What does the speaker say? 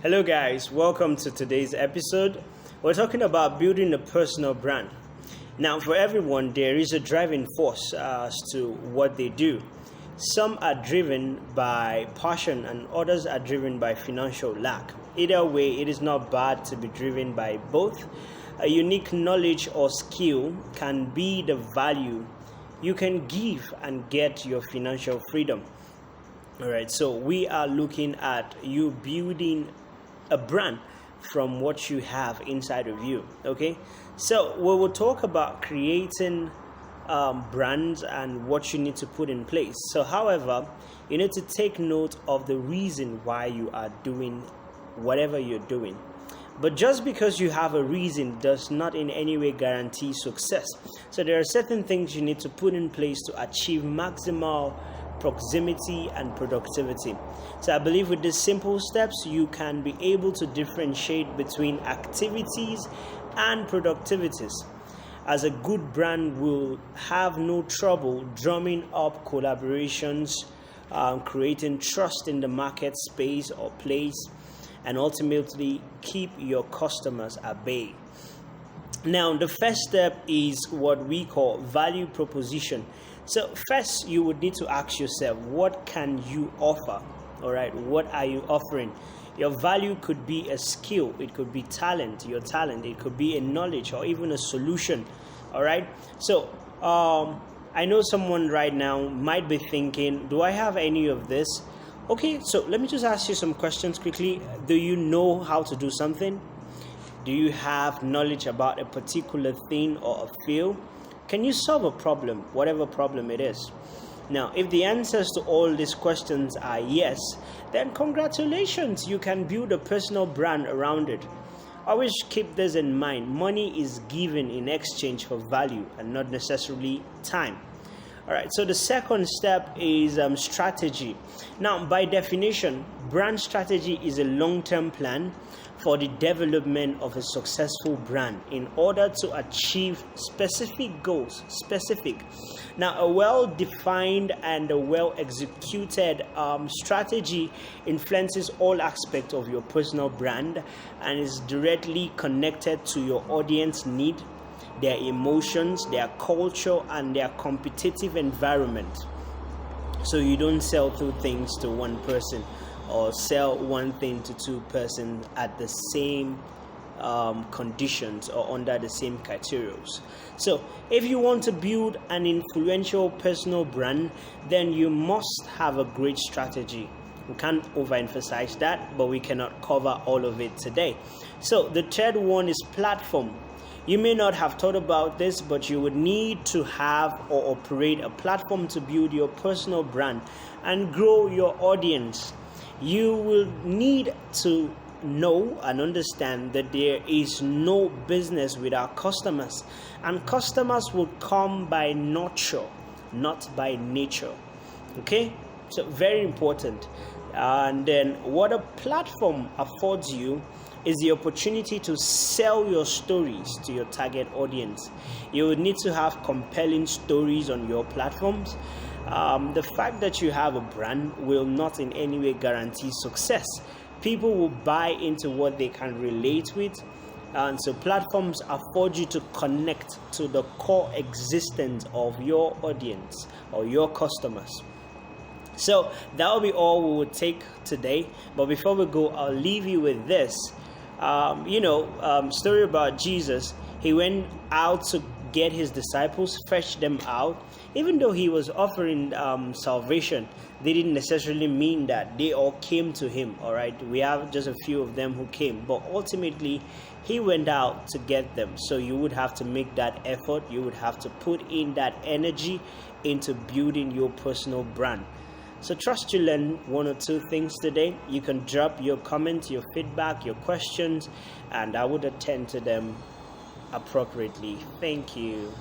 Hello, guys. Welcome to today's episode. We're talking about building a personal brand. Now, for everyone, there is a driving force as to what they do. Some are driven by passion, and others are driven by financial lack. Either way, it is not bad to be driven by both. A unique knowledge or skill can be the value you can give and get your financial freedom. All right, so we are looking at you building a brand from what you have inside of you. Okay, so we will talk about creating brands and what you need to put in place. So, however, you need to take note of the reason why you are doing whatever you're doing. But just because you have a reason does not in any way guarantee success. So there are certain things you need to put in place to achieve maximal proximity and productivity. So I believe with these simple steps, you can be able to differentiate between activities and productivities. As a good brand will have no trouble drumming up collaborations, creating trust in the market space or place, and ultimately keep your customers at bay. Now, the first step is what we call value proposition. So first, you would need to ask yourself, what can you offer? All right, what are you offering? Your value could be a skill, it could be your talent, it could be a knowledge or even a solution. All right, so I know someone right now might be thinking, do I have any of this? Okay, so let me just ask you some questions quickly. Do you know how to do something? Do you have knowledge about a particular thing or a field? Can you solve a problem, whatever problem it is? Now, if the answers to all these questions are yes, then congratulations, you can build a personal brand around it. Always keep this in mind. Money is given in exchange for value and not necessarily time. All right, so the second step is strategy. Now, by definition, brand strategy is a long-term plan for the development of a successful brand in order to achieve specific goals. Now, a well-defined and a well-executed strategy influences all aspects of your personal brand and is directly connected to your audience need, their emotions, their culture, and their competitive environment. So you don't sell two things to one person or sell one thing to two persons at the same conditions or under the same criteria. So if you want to build an influential personal brand, then you must have a great strategy. We can't overemphasize that, but we cannot cover all of it today. So the third one is platform. You may not have thought about this, but you would need to have or operate a platform to build your personal brand and grow your audience. You will need to know and understand that there is no business without customers, and customers will come by nurture, not by nature. Okay, so very important. And then what a platform affords you is the opportunity to sell your stories to your target audience. You would need to have compelling stories on your platforms. The fact that you have a brand will not in any way guarantee success. People will buy into what they can relate with, and so platforms afford you to connect to the core existence of your audience or your customers. So that will be all we would take today. But before we go, I'll leave you with this. Story about Jesus. He went out to get his disciples, fetch them out. Even though he was offering salvation, they didn't necessarily mean that they all came to him. All right, we have just a few of them who came, but ultimately he went out to get them. So you would have to make that effort. You would have to put in that energy into building your personal brand. So trust you learn one or two things today. You can drop your comments, your feedback, your questions, and I would attend to them appropriately. Thank you.